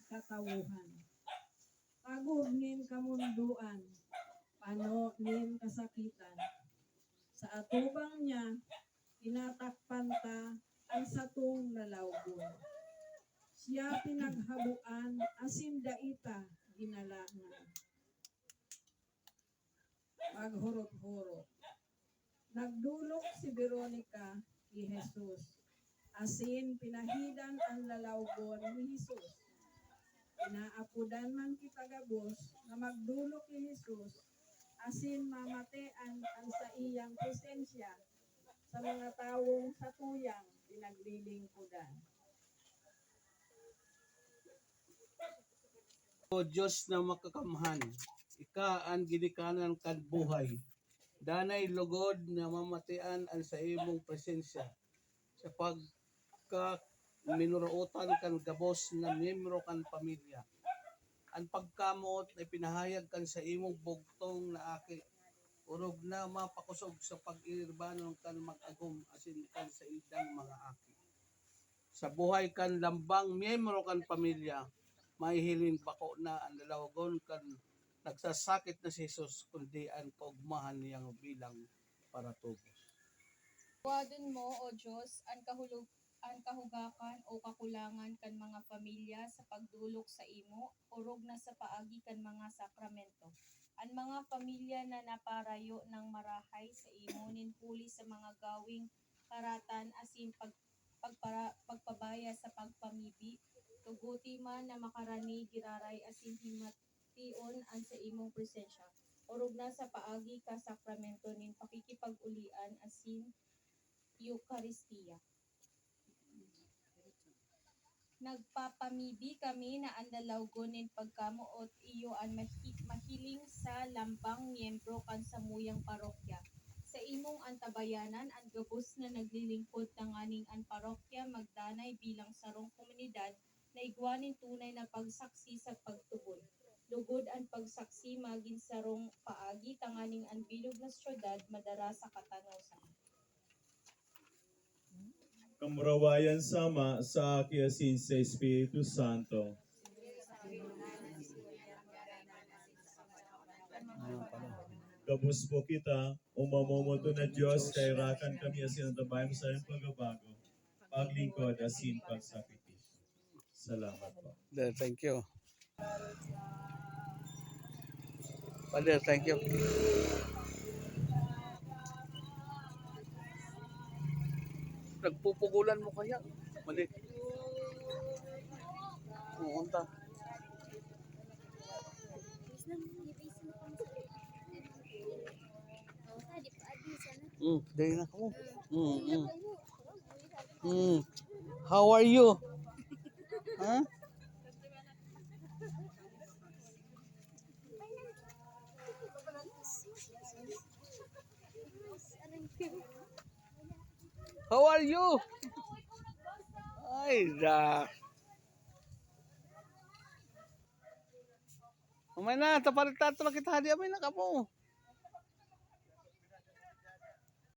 katawuhan. Pagod nin kamunduan, pano nin kasakitan. Sa atubang niya, tinatakpan ta ang satong lalawgon. Siya pinaghabuan, asin daita ginalangan. Paghurot-hurot. Nagdulok si Veronica ni Jesus. Asin pinahidan ang lalawgon ni Jesus. Pinaapudan man kita gabos na magdulok ni Jesus. Asin mamatean ang sa iyang presensya sa mga tawong sa tuyang pinaglilingkudan. O Diyos na makakamhan, ika ang ginikanan kan buhay. Danay lugod na mamatian ang sa imong presensya. Sa pagka minuruotan kan gabos na miyembro kan pamilya. Ang pagkamot ay pinahayag kan sa imong bugtong na aki. Urog na mapakusog sa pag-irbanon kan mag-agom asin kan sa idang mga aki. Sa buhay kan lambang miyembro kan pamilya, mahihilin bako na ang lalawagon kan nagsasakit na si Jesus kundi ang kaugmahan niyang bilang para tubos. Tuwadon mo, O Diyos, ang kahugakan o kakulangan kan mga pamilya sa pagdulok sa imo, urog na sa paagi kan mga sakramento. Ang mga pamilya na naparayo ng marahay sa imo, ninpuli sa mga gawing karatan asin pagpabaya sa pagpamibi, tuguti man na makarani giraray asin himation ang sa imong presensya. Urog na sa paagi ka sakramento nin pakikipag-ulian asin Eucharistia. Nagpapamibi kami na ang lalawgonin pagkamuot iyo ang mahiling sa lambang miyembro kan samuyang parokya. Sa imong antabayanan, ang gabos na naglilingkod ng aning ang parokya magdanay bilang sarong komunidad na igwanin tunay na pagsaksi sa pagtubod. Lugod ang pagsaksi maging sarong paagi tanganing ang bilog na syudad madara sa katanosan. Kamurawayan sama sa akiasin sa Espiritu Santo. Gabos po kita, umamomoto na Diyos, kairakan kami asin ang tabay mo sa iyong pagbabago, paglingkod asin pagsakripisyo. Salamat po. Thank you. Father, thank you. Nagpupugulan mo kaya? Mali. Unta. Dahil na ko. How are you? Huh? How are you? Ay, da. Umay na, tapalit tato na kita. Di amay na ka po.